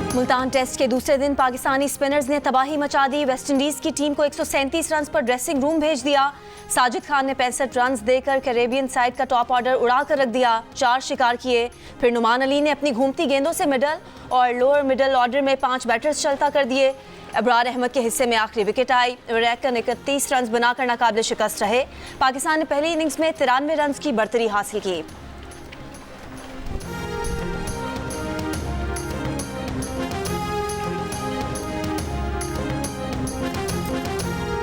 Multan test के दूसरे दिन पाकिस्तानी स्पिनर्स ने तबाही मचा दी। वेस्टइंडीज की टीम को 137 रन पर ड्रेसिंग रूम भेज दिया। साजिद खान ने 65 रन देकर कैरेबियन साइड का टॉप ऑर्डर उड़ा कर रख दिया। 4 शिकार किए। फिर नुमान अली ने अपनी घूमती गेंदों से मिडल और लोअर मिडल ऑर्डर में 5 बैटर्स चलता कर दिए। अबरार अहमद के हिस्से में आखिरी विकेट आई। रैकन 31 रन बनाकर नाकाबिल शिकस्त रहे। पाकिस्तान ने पहली इनिंग्स में 93 रन की बढ़तरी हासिल की।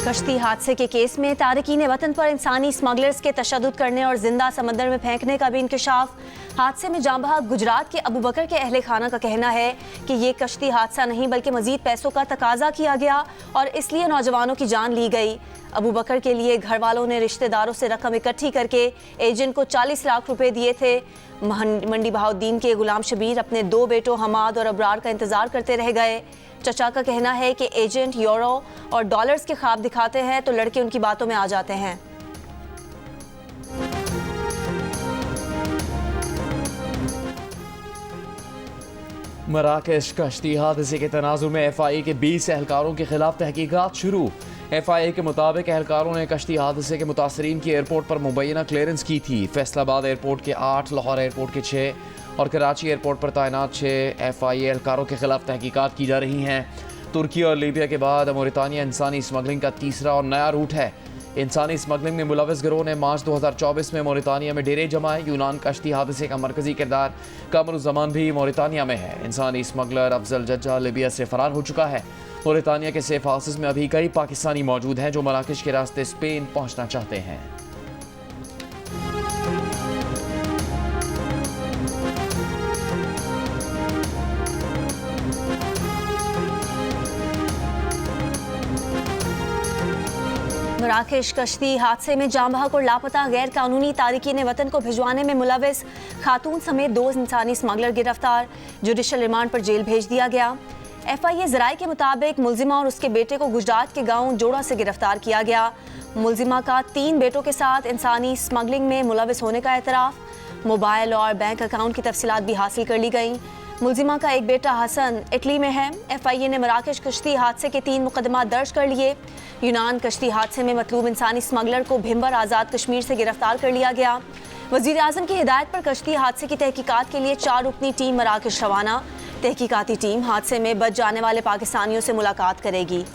कश्ती हादसे के केस में तारिकीन वतन पर इंसानी स्मगलर्स के तशद्दुद करने और जिंदा समंदर में फेंकने का भी इंकशाफ। हादसे में जाँ बहक गुजरात के अबू बकर के अहले खाना का कहना है कि ये कश्ती हादसा नहीं बल्कि मजीद पैसों का तकाजा किया गया और इसलिए नौजवानों की जान ली गई। अबू बकर के लिए घर वालों ने रिश्तेदारों से रकम इकट्ठी करके एजेंट को 40 लाख रुपए दिए थे। मंडी बहाउद्दीन के गुलाम शबीर अपने 2 बेटों हमाद और अबरार का इंतजार करते रह गए। चचा का कहना है कि एजेंट यूरो और डॉलर्स के ख्वाब दिखाते हैं तो लड़के उनकी बातों में आ जाते हैं। मराकश कश्ती हादसे के तनाजुर में FIA के 20 एहलकारों के खिलाफ तहकीकात शुरू। FIA के मुताबिक एहलकारों ने कश्ती हादसे के मुतासरीन की एयरपोर्ट पर मुबैना क्लियरेंस की थी। फैसलाबाद एयरपोर्ट के 8, लाहौर एयरपोर्ट के 6 और कराची एयरपोर्ट पर तैनात 6 FIA एहलकारों के खिलाफ तहकीकात की जा रही हैं। तुर्की और लीबिया के बाद मौरितानिया इंसानी स्मगलिंग का तीसरा और नया रूट है। इंसानी स्मगलिंग में मुलविस गिरोह ने मार्च 2024 में मौरितानिया में डेरे जमाए। यूनान कश्ती हादसे का मरकजी किरदार कमरुज़्ज़मान भी मौरितानिया में है। इंसानी स्मगलर अफजल जज्जा लीबिया से फरार हो चुका है। मौरितानिया के सेफ हाउसेस में अभी कई पाकिस्तानी मौजूद हैं जो मराकश के रास्ते स्पेन पहुंचना चाहते हैं। मराकश कश्ती हादसे में जाँ बहक और लापता गैर कानूनी तारिकीन वतन को भिजवाने में मुलविस खातून समेत 2 इंसानी स्मगलर गिरफ्तार। जुडिशल रिमांड पर जेल भेज दिया गया। FIA ज़राए के मुताबिक मुलजिमा और उसके बेटे को गुजरात के गांव जोड़ा से गिरफ्तार किया गया। मुलजिमा का 3 बेटों के साथ इंसानी स्मगलिंग में मुलविस होने का एतराफ़। मोबाइल और बैंक अकाउंट की तफसीलात भी हासिल कर ली गई। मुलजिमा का एक बेटा हसन इटली में है। FIA ने मराकश कश्ती हादसे के 3 मुकदमा दर्ज कर लिए। यूनान कश्ती हादसे में मतलूब इंसानी स्मगलर को भिम्बर आज़ाद कश्मीर से गिरफ्तार कर लिया गया। वज़ीर आज़म की हिदायत पर कश्ती हादसे की तहकीकात के लिए 4 रुकनी टीम मराकश रवाना। तहकीकाती टीम हादसे में बच जाने वाले पाकिस्तानियों से मुलाकात करेगी।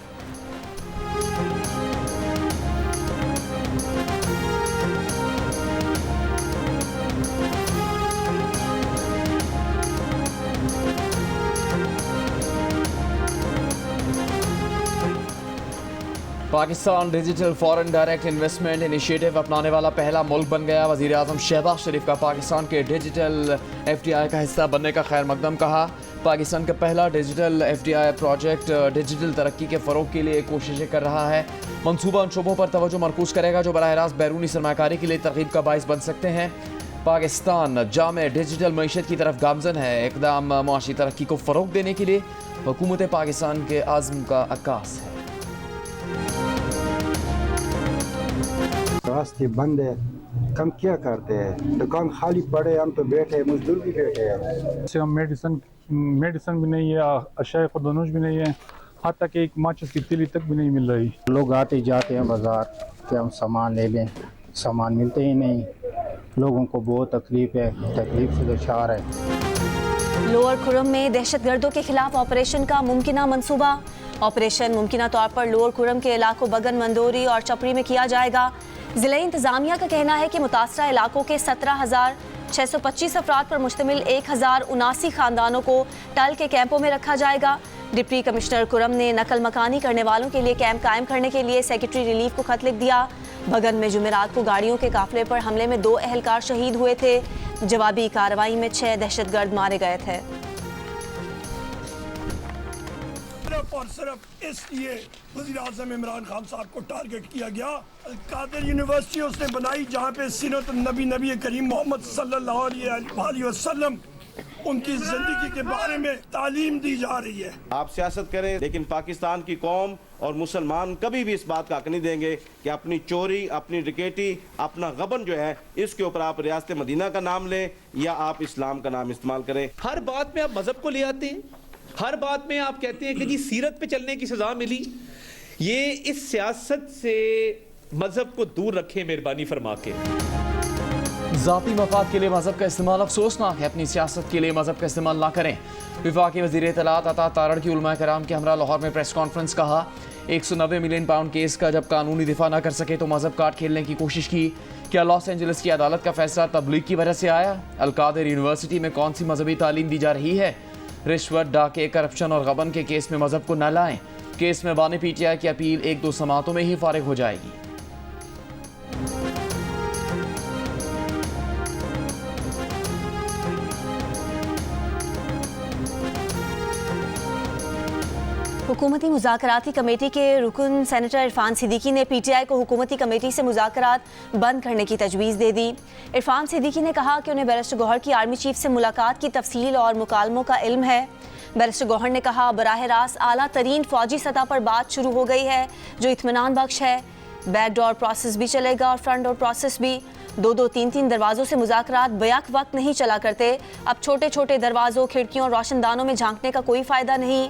Pakistan digital foreign direct investment initiative अपनाने वाला पहला मुल्क बन गया। वज़ीर आज़म शहबाज शरीफ का पाकिस्तान के डिजिटल FDI का हिस्सा बनने का खैर मकदम कहा। पाकिस्तान का पहला डिजिटल FDI प्रोजेक्ट डिजिटल तरक्की के फ़रोग के लिए कोशिशें कर रहा है। मनसूबा उन शोबों पर तवज्जो मरकूज़ करेगा जो बराह रास्त बैरूनी सरमाकारी के लिए तरगीब का बाइस बन सकते हैं। पाकिस्तान जामे डिजिटल मईशत की तरफ गामजन है। इक़दाम मुआशी तरक्की को फ़रोग देने के लिए हुकूमत पाकिस्तान के आज़म का अक्कास है। रास्ते बंद है, हम क्या करते हैं? दुकान खाली पड़े, हम तो बैठे, मजदूर भी बैठे हैं। मेडिसिन भी नहीं है, अशाए खुदनूश भी नहीं है, हत्ता कि एक माचिस की तीली तक भी नहीं मिल रही। लोग आते जाते हैं बाजार कि हम सामान ले लें, सामान मिलते ही नहीं। लोगों को बहुत तकलीफ है, तकलीफ से दरचार है। लोअर खुरम में दहशतगर्दों के खिलाफ ऑपरेशन का मुमकिना मंसूबा। ऑपरेशन मुमकिना तौर पर लोअर खुरम के इलाकों बगन, मंदोरी और चपरी में किया जाएगा। ज़िला इंतज़ामिया का कहना है कि मुतासरा इलाकों के 17,625 अफराद पर मुश्तमिल 1,079 खानदानों को टल के कैंपों में रखा जाएगा। डिप्टी कमिश्नर कुरम ने नकल मकानी करने वालों के लिए कैंप कायम करने के लिए सेक्रेटरी रिलीफ को खत लिख दिया। बगन में जुमेरात को गाड़ियों के काफिले पर हमले में 2 एहलकार शहीद हुए थे। जवाबी कार्रवाई में 6 दहशतगर्द मारे गए थे। सिर्फ और सिर्फ इसलिए वज़ीर आज़म इमरान खान साहब को टारगेट किया गया। अल-कादिर यूनिवर्सिटी उसने बनाई जहाँ पे सीरत नबी करीम मोहम्मद सल्लल्लाहु अलैहि वसल्लम उनकी जिंदगी के बारे में तालीम दी जा रही है। आप सियासत करें लेकिन पाकिस्तान की कौम और मुसलमान कभी भी इस बात का हक नहीं देंगे कि अपनी चोरी, अपनी डिकेटी, अपना गबन जो है इसके ऊपर आप रियासत मदीना का नाम लें या आप इस्लाम का नाम इस्तेमाल करें। हर बात में आप मजहब को ले आते हैं, हर बात में आप कहते हैं कि जी सीरत पे चलने की सजा मिली। ये इस सियासत से मजहब को दूर रखें मेहरबानी फरमा के। ज़ाती मफाद के लिए मजहब का इस्तेमाल अफसोसनाक है, अपनी सियासत के लिए मजहब का इस्तेमाल ना करें। वफाकी वज़ीर इत्तलात अता तारड़ की उलमा कराम के हमरा लाहौर में प्रेस कॉन्फ्रेंस। कहा 190 मिलियन पाउंड केस का जब कानूनी दिफा ना कर सके तो मजहब कार्ड खेलने की कोशिश की। क्या लॉस एंजलिस की अदालत का फैसला तबलीग की वजह से आया? अलकादिर यूनिवर्सिटी में कौन सी मजहबी तालीम दी जा रही है? रिश्वत, डाके, करप्शन और गबन के केस में मजहब को न लाएं। केस में बानी PTI की अपील 1-2 समातों में ही फारिग हो जाएगी। हुकूमती मुज़ाकराती कमेटी के रुकन सेनेटर इरफान सिद्दीकी ने PTI को हुकूमती कमेटी से मुज़ाकरात बंद करने की तजवीज़ दे दी। इरफान सिद्दीकी ने कहा कि उन्हें बैरिस्टर गौहर की आर्मी चीफ से मुलाकात की तफसील और मुकालमों का इल्म है। बैरिस्टर गौहर ने कहा बराह रास्त आला तरीन फ़ौजी सतह पर बात शुरू हो गई है जो इत्मीनान बख्श है। बैकडोर प्रोसेस भी चलेगा और फ्रंट डोर प्रोसेस भी। 2-2, 3-3 दरवाज़ों से मुज़ाकरात बैक वक्त नहीं चला करते। अब छोटे छोटे दरवाज़ों, खिड़कियों और रोशनदानों में झांकने का कोई फ़ायदा नहीं।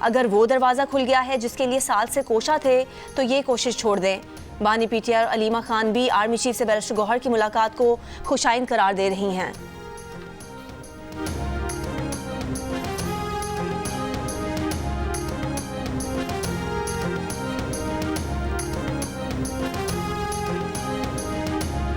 अगर वो दरवाज़ा खुल गया है जिसके लिए साल से कोशा थे तो ये कोशिश छोड़ दें। बानी PTI और अलीमा खान भी आर्मी चीफ से बैरिस्टर गौहर की मुलाकात को खुशाइन करार दे रही हैं।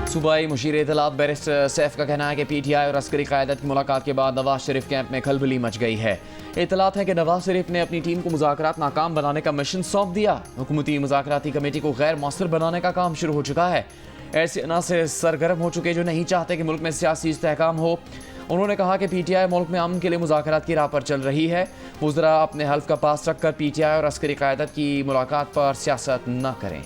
सूबाई मुशीर इत्तलात बैरिस्टर सैफ का कहना है कि PTI और अस्करी क़यादत की मुलाकात के बाद नवाज शरीफ कैंप में खलबली मच गई है। इत्तलात है कि नवाज शरीफ ने अपनी टीम को मुज़ाकरात नाकाम बनाने का मिशन सौंप दिया। हुकूमती मुज़ाकराती कमेटी को गैर मौसर बनाने का काम शुरू हो चुका है। ऐसे अनासर सरगर्म हो चुके जो नहीं चाहते कि मुल्क में सियासी इस्तेहकाम हो। उन्होंने कहा कि PTI मुल्क में अमन के लिए मुज़ाकरात की राह पर चल रही है। वज़रा अपने हल्फ का पास रखकर PTI और अस्करी क़यादत की मुलाकात पर सियासत न करें।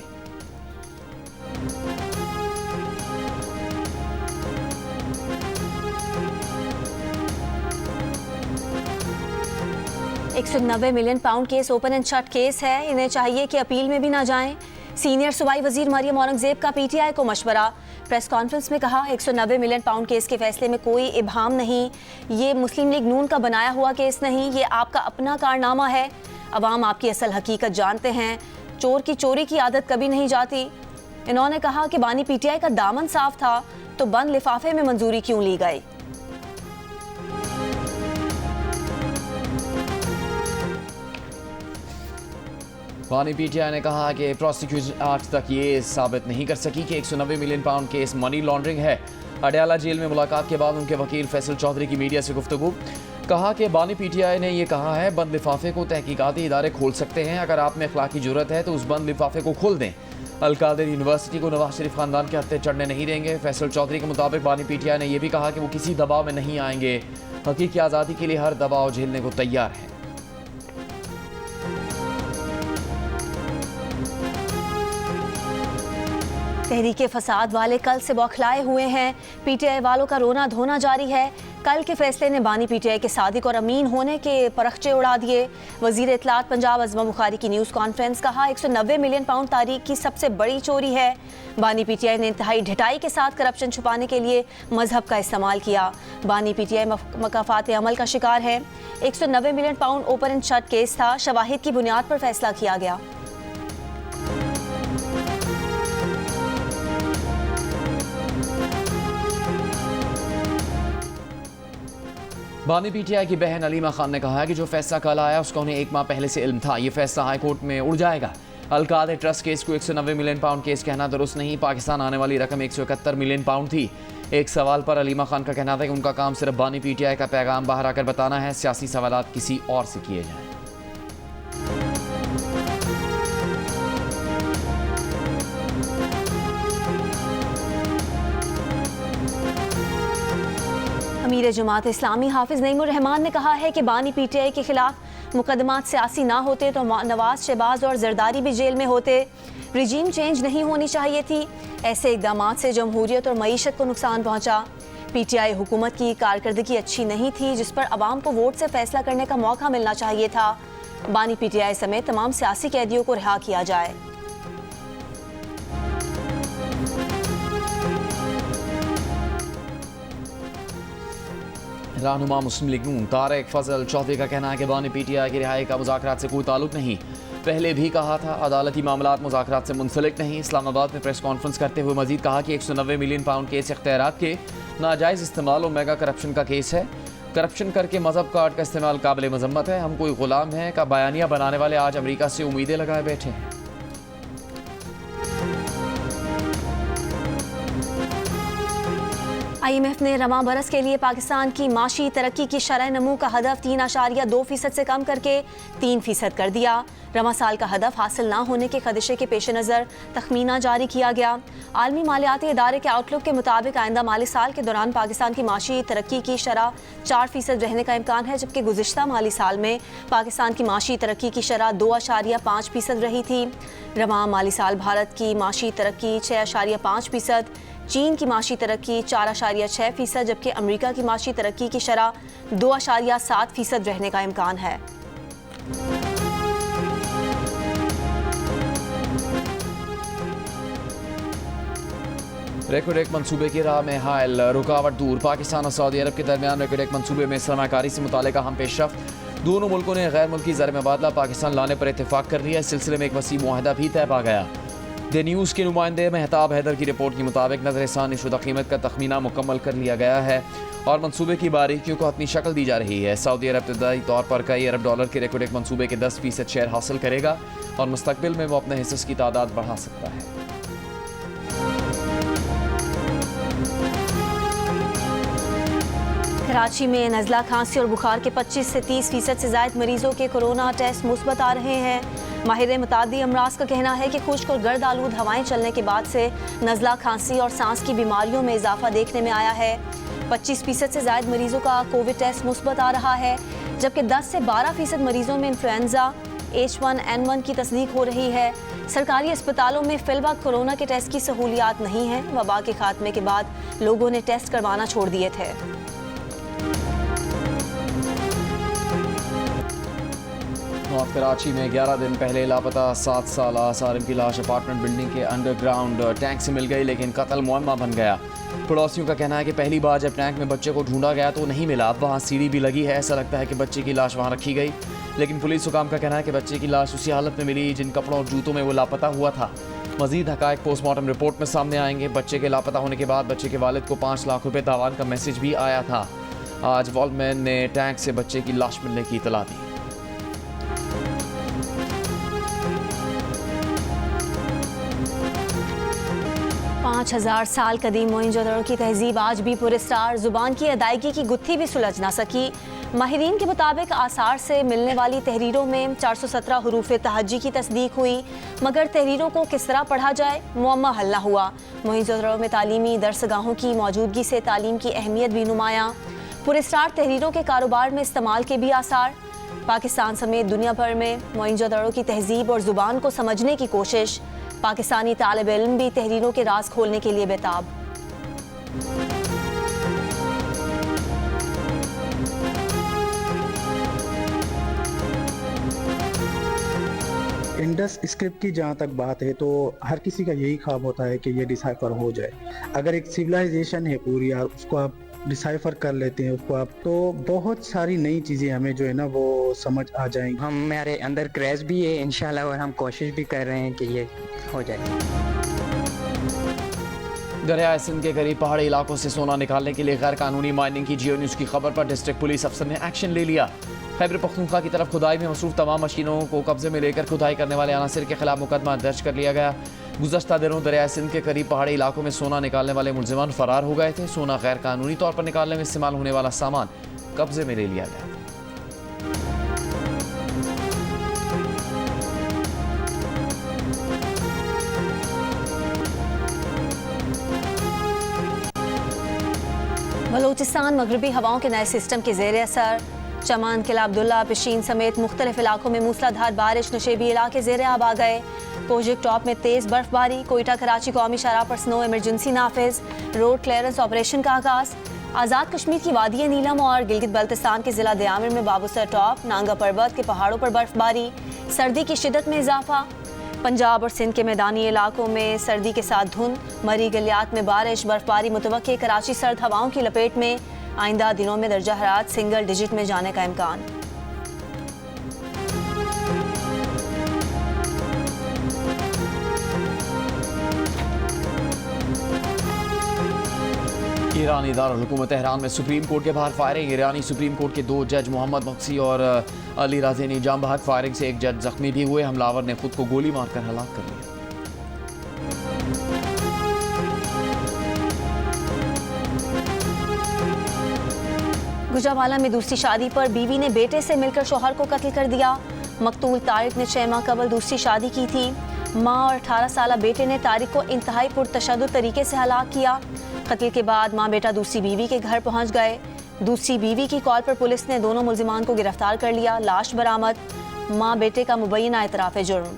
£190 million case open and shut case है। इन्हें चाहिए कि अपील में भी ना जाएं। सीनियर सूबाई वजीर मरियम औरंगजेब का PTI को मशवरा। प्रेस कॉन्फ्रेंस में कहा 190 मिलियन केस के फैसले में कोई इबहाम नहीं। ये मुस्लिम लीग नून का बनाया हुआ केस नहीं, ये आपका अपना कारनामा है। अवाम आपकी असल हकीकत जानते हैं। चोर की चोरी की आदत कभी नहीं जाती। इन्होंने कहा कि बानी PTI का दामन साफ था तो बंद लिफाफे में मंजूरी क्यों ली गई। बानी PTI ने कहा कि प्रोसिक्यूशन आज तक ये साबित नहीं कर सकी कि 190 million pound case money laundering है। अडयाला जेल में मुलाकात के बाद उनके वकील फैसल चौधरी की मीडिया से गुफ्तगू। कहा कि बानी PTI ने यह कहा है बंद लिफाफे को तहकीकाती इदारे खोल सकते हैं। अगर आप में अखलाकी जुर्रत है तो उस बंद लिफाफे को खोल दें। अलकादिर यूनिवर्सिटी को नवाज शरीफ खानदान के हत्थे चढ़ने नहीं देंगे। फैसल चौधरी के मुताबिक बानी PTI ने यह भी कहा कि वो किसी दबाव में नहीं आएंगे। हकीकी आज़ादी के लिए हर दबाव झेलने को तैयार है। तहरीके फसाद वाले कल से बौखलाए हुए हैं। PTI वालों का रोना धोना जारी है। कल के फैसले ने बानी PTI के सादिक और अमीन होने के परखचे उड़ा दिए। वजीर इत्तलात पंजाब अज़मा बुखारी की न्यूज़ कॉन्फ्रेंस। कहा 190 मिलियन पाउंड तारीख की सबसे बड़ी चोरी है। बानी PTI ने इंतहाई ढिठाई के साथ करप्शन छुपाने के लिए मजहब का इस्तेमाल किया। बानी PTI मकाफात अमल का शिकार है। 190 million pound open and shut case था। शवाहिद की बुनियाद पर फैसला किया गया। बानी PTI की बहन अलीमा खान ने कहा है कि जो फैसला कल आया उसका उन्हें 1 माह पहले से इल्म था। ये फैसला हाई कोर्ट में उड़ जाएगा। अलकादिर ट्रस्ट केस को 190 मिलियन पाउंड केस कहना दुरुस्त नहीं। पाकिस्तान आने वाली रकम 171 मिलियन पाउंड थी। एक सवाल पर अलीमा खान का कहना था कि उनका काम सिर्फ बानी PTI का पैगाम बाहर आकर बताना है। सियासी सवालात किसी और से किए जाएं। अमीर जमात इस्लामी हाफिज नईमुर रहमान ने कहा है कि बानी PTI के खिलाफ मुकदमात सियासी ना होते तो नवाज, शहबाज और जरदारी भी जेल में होते। रिजीम चेंज नहीं होनी चाहिए थी। ऐसे इकदाम से जमहूरियत और मईशत को नुकसान पहुंचा। PTI हुकूमत की कारकर्दगी अच्छी नहीं थी जिस पर अवाम को वोट से फैसला करने का मौका मिलना चाहिए था। बानी PTI समेत तमाम सियासी कैदियों को रिहा किया जाए। रहनुमा मुस्लिम लीग नून तारिक फजल चौधरी का कहना है कि बानी PTI की रिहाई का मुज़ाकरात से कोई ताल्लुक नहीं। पहले भी कहा था अदालती मामलात मुज़ाकरात से मुंसलिक नहीं। इस्लामाबाद में प्रेस कॉन्फ्रेंस करते हुए मजीद कहा कि 190 मिलियन पाउंड केस इख्तियारात के नाजायज़ इस्तेमाल और मेगा करप्शन का केस है। करप्शन करके मजहब कार्ड का इस्तेमाल काबिल मजम्मत है। हम कोई गुलाम हैं का बयानिया बनाने वाले आज अमरीका से उम्मीदें लगाए बैठे हैं। IMF ने रवां बरस के लिए पाकिस्तान की माशी तरक्की की शरह नमू का हदफ 3.2% से कम करके 3% कर दिया। रवां साल का हदफ हासिल ना होने के खदशे के पेश नज़र तखमीना जारी किया गया। आलमी मालियाती इदारे के आउटलुक के मुताबिक आइंदा माली साल के दौरान पाकिस्तान की माशी तरक्की की शरह 4% रहने का इम्कान है, जबकि गुज़िश्ता माली साल में पाकिस्तान की माशी तरक्की की शरह 2.5% रही थी। रवां माली साल भारत की माशी तरक्की 6.5%, चीन की माशी तरक्की 4.6%, जबकि अमेरिका की माशी तरक्की की शरह 2.7% रहने का इम्कान है। रेकोडेक मंसूबे की राह में हायल रुकावट दूर। पाकिस्तान और सऊदी अरब के दरमियान रेकोडेक मंसूबे में सरमाकारी से मुतालिका हम पेशरफ्त। दोनों मुल्कों ने गैर मुल्की ज़र मुबादला पाकिस्तान लाने पर इत्तेफाक कर लिया। इस सिलसिले में एक वसी मुआहदा भी तय पा गया। द न्यूज़ के नुमाइंदे मेहताब हैदर की रिपोर्ट के मुताबिक नज़रसानी शुदा कीमत का तखमीना मुकम्मल कर लिया गया है और मंसूबे की बारीकियों को अपनी शक्ल दी जा रही है। सऊदी अरब इब्तदाई तौर पर कई अरब डॉलर के रेकोडेक मंसूबे के 10% शेयर हासिल करेगा और मुस्तकबिल में वो अपने हिस्से की तादाद बढ़ा सकता है। कराची में नज़ला, खांसी और बुखार के 25 से 30% से ज़ायद मरीजों के कोरोना टेस्ट मुस्बत आ रहे हैं। माहिर मुतादी अमराज का कहना है कि खुश्क और गर्द आलूद हवाएं चलने के बाद से नज़ला, खांसी और सांस की बीमारियों में इजाफा देखने में आया है। 25% से ज़ायद मरीजों का कोविड टेस्ट मुस्बत आ रहा है, जबकि 10 से 12% मरीजों में इन्फ्लुएंजा H1N1 की तस्दीक हो रही है। सरकारी अस्पतालों में फिलवक्त कोरोना के टेस्ट की सहूलियात नहीं हैं। वबा के खात्मे के बाद लोगों ने टेस्ट करवाना छोड़ दिए थे। नॉर्थ कराची में 11 दिन पहले लापता 7 साल सारिम की लाश अपार्टमेंट बिल्डिंग के अंडरग्राउंड टैंक से मिल गई, लेकिन कत्ल मुअम्मा बन गया। पड़ोसियों का कहना है कि पहली बार जब टैंक में बच्चे को ढूंढा गया तो नहीं मिला। अब वहाँ सीढ़ी भी लगी है, ऐसा लगता है कि बच्चे की लाश वहाँ रखी गई, लेकिन पुलिस हुकाम का कहना है कि बच्चे की लाश उसी हालत में मिली जिन कपड़ों और जूतों में वो लापता हुआ था। मजीद हकायक पोस्टमार्टम रिपोर्ट में सामने आएंगे। बच्चे के लापता होने के बाद बच्चे के वालिद को 5 लाख रुपये तावान का मैसेज भी आया था। आज वॉलमैन ने टैंक से बच्चे की लाश मिलने की इतला दी। पाँच 5000 साल कदीम मोइंजोदड़ो की तहजीब आज भी पुरस्कार। जुबान की अदायगी की गुत्थी भी सुलझ ना सकी। माहिरीन के मुताबिक आसार से मिलने वाली तहरीरों में 417 हुरूफ तहज्जी की तस्दीक हुई, मगर तहरीरों को किस तरह पढ़ा जाए मुअम्मा हल ना हुआ। मोइंजोदड़ो में तालीमी दरसगाहों की मौजूदगी से तालीम की अहमियत भी नुमायां। पुरस्कार तहरीरों के कारोबार में इस्तेमाल के भी आसार। पाकिस्तान समेत दुनिया भर में मोइंजोदड़ो की तहजीब और ज़ुबान को समझने की कोशिश। पाकिस्तानी तालिब इल्म भी तहरीरों के राज खोलने के लिए बेताब। इंडस स्क्रिप्ट की जहाँ तक बात है तो हर किसी का यही ख्वाब होता है कि ये डिसाइफर हो जाए। अगर एक सिविलाइजेशन है पूरी यार, उसको आप डिसाइफर कर लेते हैं उसको आप, तो बहुत सारी नई चीज़ें हमें जो है ना वो समझ आ जाएंगी। हमारे अंदर क्रेज भी है इंशाल्लाह, और हम कोशिश भी कर रहे हैं कि ये हो जाए। दरिया सिंध के करीब पहाड़ी इलाकों से सोना निकालने के लिए गैर कानूनी माइनिंग की जियो न्यूज़ की खबर पर डिस्ट्रिक्ट पुलिस अफसर ने एक्शन ले लिया। खैबर पख्तूनख्वा की तरफ खुदाई में मसरूफ तमाम मशीनों को कब्जे में लेकर खुदाई करने वाले अनासिर के खिलाफ मुकदमा दर्ज कर लिया गया। गुज़श्ता दिनों दरिया सिंध के करीब पहाड़ी इलाकों में सोना निकालने वाले मुलजिमान फरार हो गए थे। सोना गैर कानूनी तौर पर निकालने में इस्तेमाल होने वाला सामान कब्जे में ले लिया गया। बलूचिस्तान मगरबी हवाओं के नए सिस्टम के ज़ेर असर। चमन, किला अब्दुल्ला, पिशीन समेत मुख्तलिफ इलाकों में मूसलाधार बारिश, नशेबी इलाके ज़ेर आब आ गए। प्रोजेक्ट टॉप में तेज़ बर्फबारी। कोयटा कराची कौमी शाहराह पर स्नो इमरजेंसी नाफिज। रोड क्लियरेंस ऑपरेशन का आगाज़। आज़ाद कश्मीर की वादी नीलम और गिलगित बल्तिस्तान के ज़िला दयामिर में बाबूसर टॉप, नांगा पर्वत के पहाड़ों पर बर्फबारी। सर्दी की शिद्दत में इजाफा। पंजाब और सिंध के मैदानी इलाकों में सर्दी के साथ धुंध। मरी गलियात में बारिश, बर्फबारी मुतवक्के। कराची सर्द हवाओं की लपेट में। आइंदा दिनों में दर्जा हरारत सिंगल डिजिट में जाने का इम्कान। ईरानी दारुल हुकूमत तेहरान में सुप्रीम कोर्ट के बाहर फायरिंग। ईरानी सुप्रीम कोर्ट के 2 जज मोहम्मद मक्सी और अली राज़ेनी जाम बहक। फायरिंग से एक जज जख्मी भी हुए। हमलावर ने खुद को गोली मारकर हलाक कर लिया। गुजरावाला में दूसरी शादी पर बीवी ने बेटे से मिलकर शौहर को कत्ल कर दिया। मकतूल तारिक ने 6 माह कबल दूसरी शादी की थी। मां और 18 साला बेटे ने तारिक को इंतहाई पुरतशद्दुद तरीके से हलाक किया। कत्ल के बाद मां बेटा दूसरी बीवी के घर पहुंच गए। दूसरी बीवी की कॉल पर पुलिस ने दोनों मुल्जिमान को गिरफ्तार कर लिया। लाश बरामद। मां बेटे का मुबैना इतराफ़ जुर्म।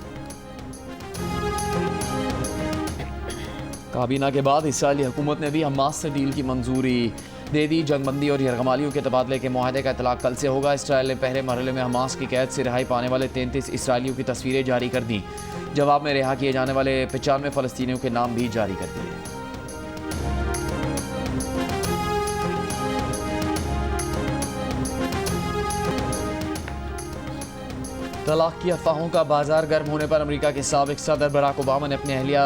काबीना के बाद इसराइली हुकूमत ने भी हमास से डील की मंजूरी दे दी। जंगबंदी और यरगमालियों के तबादले के मुआहदे का इतलाक कल से होगा। इसराइल ने पहले मरहले में हमास की कैद से रिहाई पाने वाले 33 इसराइलियों की तस्वीरें जारी कर दी। जवाब में रिहा किए जाने वाले 95 फ़लस्तीनियों के नाम भी जारी कर दिए। तलाक की अफवाहों का बाजार गर्म होने पर अमेरिका के साबिक सदर बराक ओबामा ने अपनी अहलिया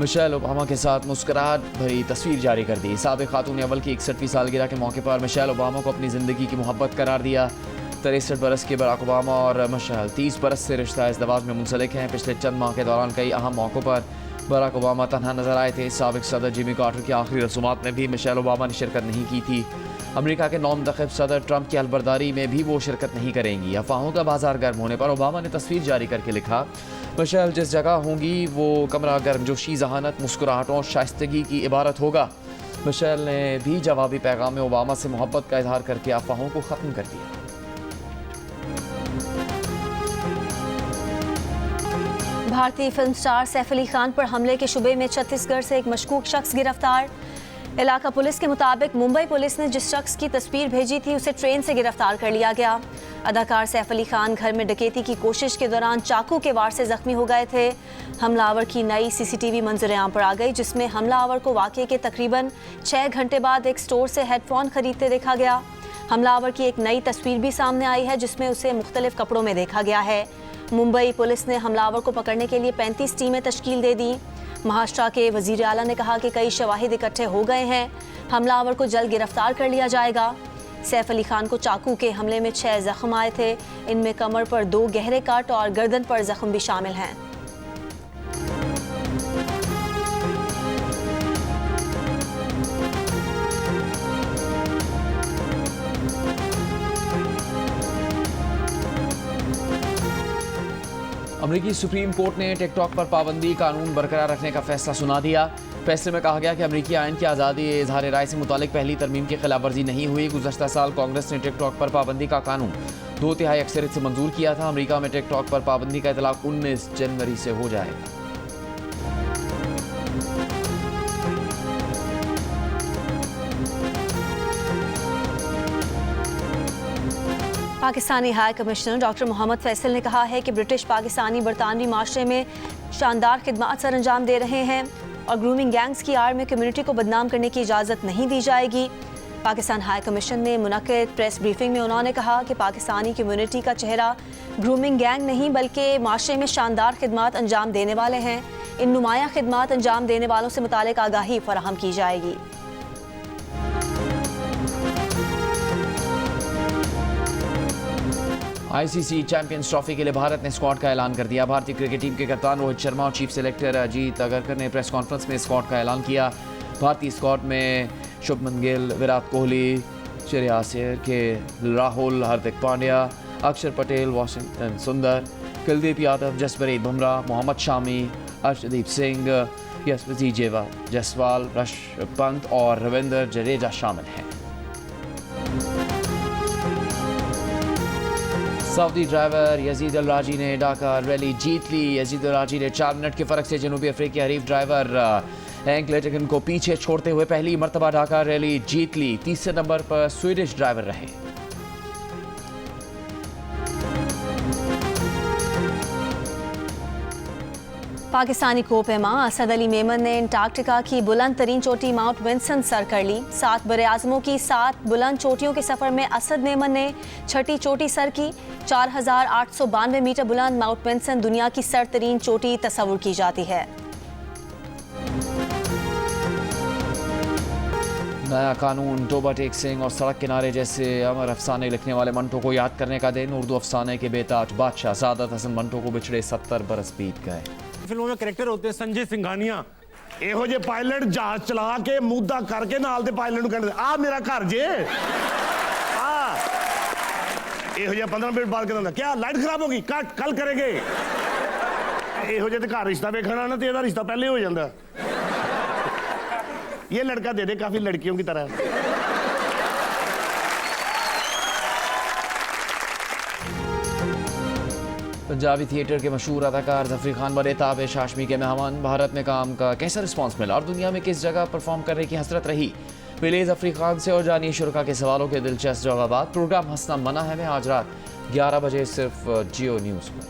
मिशेल ओबामा के साथ मुस्कुराहट भरी तस्वीर जारी कर दी। साबिक खातून अव्वल की 61वीं सालगिरह के मौके पर मिशेल ओबामा को अपनी ज़िंदगी की मोहब्बत करार दिया। 63 बरस के बराक ओबामा और मिशेल 30 बरस से रिश्ता इज़्दवाज में मुंसलिक हैं। पिछले चंद माह के दौरान कई अहम मौक़ों पर बराक ओबामा तन्हा नजर आए थे। साबिक सदर जिमी कार्टर की आखिरी रसूमात में भी मिशेल ओबामा ने शिरकत नहीं की थी। अमेरिका के नौमुंतखब सदर ट्रंप की अलबरदारी में भी वो शिरकत नहीं करेंगी। अफवाहों का बाजार गर्म होने पर ओबामा ने तस्वीर जारी करके लिखा, मिशेल जिस जगह होंगी वो कमरा गर्मजोशी, जहानत, मुस्कुराहटों और शाइस्तगी की इबारत होगा। मिशेल ने भी जवाबी पैगाम में ओबामा से मोहब्बत का इजहार करके अफवाहों को ख़त्म कर दिया। भारतीय फिल्म स्टार सैफ अली खान पर हमले के शुबे में छत्तीसगढ़ से एक मशकूक शख्स गिरफ्तार। इलाका पुलिस के मुताबिक मुंबई पुलिस ने जिस शख्स की तस्वीर भेजी थी उसे ट्रेन से गिरफ्तार कर लिया गया। अदाकार सैफ अली खान घर में डकैती की कोशिश के दौरान चाकू के वार से जख्मी हो गए थे। हमलावर की नई सीसीटीवी मंजर-ए-आम पर आ गई, जिसमें हमलावर को वाक़ये के तकरीबन 6 घंटे बाद एक स्टोर से हेडफोन खरीदते देखा गया। हमलावर की एक नई तस्वीर भी सामने आई है, जिसमें उसे मुख्तलिफ कपड़ों में देखा गया है। मुंबई पुलिस ने हमलावर को पकड़ने के लिए 35 टीमें तश्कील दे दी। महाराष्ट्र के वजीर आला ने कहा कि कई शवाहिद इकट्ठे हो गए हैं। हमलावर को जल्द गिरफ्तार कर लिया जाएगा। सैफ अली खान को चाकू के हमले में 6 जख्म आए थे। इनमें कमर पर 2 गहरे काट और गर्दन पर जख्म भी शामिल हैं। अमेरिकी सुप्रीम कोर्ट ने टिकटॉक पर पाबंदी कानून बरकरार रखने का फैसला सुना दिया। फैसले में कहा गया कि अमेरिकी आइन की आज़ादी इजहार राय से मुतालिक पहली तरमीम की खिलाफ वर्जी नहीं हुई। गुज़श्ता साल कांग्रेस ने टिकटॉक पर पाबंदी का कानून 2/3 अक्सरियत से मंजूर किया था। अमेरिका में टिकटॉक पर पाबंदी का इतलाक 19 जनवरी से हो जाएगा। Pakistani high commissioner doctor Mohammad Faisal ने कहा है कि ब्रिटिश पाकिस्तानी बरतानवी माशरे में शानदार खिदमत सर अंजाम दे रहे हैं और ग्रूमिंग गैंग्स की आड़ में कम्युनिटी को बदनाम करने की इजाज़त नहीं दी जाएगी। पाकिस्तान हाई कमीशन में मुनक्किद प्रेस ब्रीफिंग में उन्होंने कहा कि पाकिस्तानी कम्युनिटी का चेहरा ग्रूमिंग गैंग नहीं बल्कि माशरे में शानदार खिदमत अंजाम देने वाले हैं। इन नुमाया खिदमत अंजाम देने वालों से मुतालिक आगाही फराहम की जाएगी। आईसीसी चैंपियंस ट्रॉफी के लिए भारत ने स्क्वाड का ऐलान कर दिया। भारतीय क्रिकेट टीम के कप्तान रोहित शर्मा और चीफ सेलेक्टर अजीत अगरकर ने प्रेस कॉन्फ्रेंस में स्क्वाड का ऐलान किया। भारतीय स्क्वाड में शुभमन गिल, विराट कोहली, श्रेयस अय्यर के राहुल, हार्दिक पांड्या, अक्षर पटेल, वाशिंगटन सुंदर, कुलदीप यादव, जसप्रीत बुमराह, मोहम्मद शामी, अर्शदीप सिंह, यशस्वी जायसवाल, ऋषभ पंत और रविंद्र जडेजा शामिल हैं। सऊदी ड्राइवर यजीद अल राजी ने ढाका रैली जीत ली। यजीद अल राजी ने 4 मिनट के फर्क से जनूबी अफ्रीकी हरीफ ड्राइवर हैंक लेटगन को पीछे छोड़ते हुए पहली मर्तबा ढाका रैली जीत ली। तीसरे नंबर पर स्वीडिश ड्राइवर रहे। पाकिस्तानी कोपेमा असद अली मेमन ने अंटार्कटिका की बुलंद तरीन चोटी माउंट विंसन सर कर ली। 7 बड़े आजमों की 7 बुलंद चोटियों के सफर में असद मेमन ने छठी चोटी सर की। 4,892 मीटर बुलंद माउंट विंसन दुनिया की सरतरीन चोटी तस्वुर की जाती है। नया कानून, टोबा टेक सिंह और सड़क किनारे जैसे अमर अफसाने लिखने वाले मंटो को याद करने का दिन। उर्दू अफसाने के बेताज बादशाह सादत हसन मंटो को बिछड़े 70 बरस बीत गए। फिल्मों में करैक्टर होते हैं संजय सिंघानिया, ਇਹੋ ਜਿਹੇ ਪਾਇਲਟ ਜਹਾਜ਼ ਚਲਾ ਕੇ ਮੁੱਦਾ ਕਰਕੇ ਨਾਲ ਦੇ ਪਾਇਲਟ ਨੂੰ ਕਹਿੰਦੇ ਆ ਮੇਰਾ ਘਰ ਜੇ ਆ ਇਹੋ ਜਿਹਾ 15 ਮਿੰਟ ਬਾਅਦ ਕਹਿੰਦਾ ਕੀ ਲਾਈਟ ਖਰਾਬ ਹੋ ਗਈ ਕੱਟ ਕੱਲ ਕरेंगे। ਇਹੋ ਜਿਹੇ ਤੇ ਘਰ ਰਿਸ਼ਤਾ ਵੇਖਣਾ ਨਾ ਤੇ ਇਹਦਾ ਰਿਸ਼ਤਾ ਪਹਿਲੇ ਹੋ ਜਾਂਦਾ। ये लड़का दे दे काफी लड़कियों की तरह। पंजाबी थिएटर के मशहूर अदाकार ज़फ़री खान बने ताबिश हाशमी के मेहमान। भारत में काम का कैसा रिस्पांस मिला और दुनिया में किस जगह परफॉर्म करने की हसरत रही, मिले ज़फ़री खान से और जानिए शुरा के सवालों के दिलचस्प जवाब। प्रोग्राम हंसना मना है में आज रात 11 बजे सिर्फ जियो न्यूज़ पर।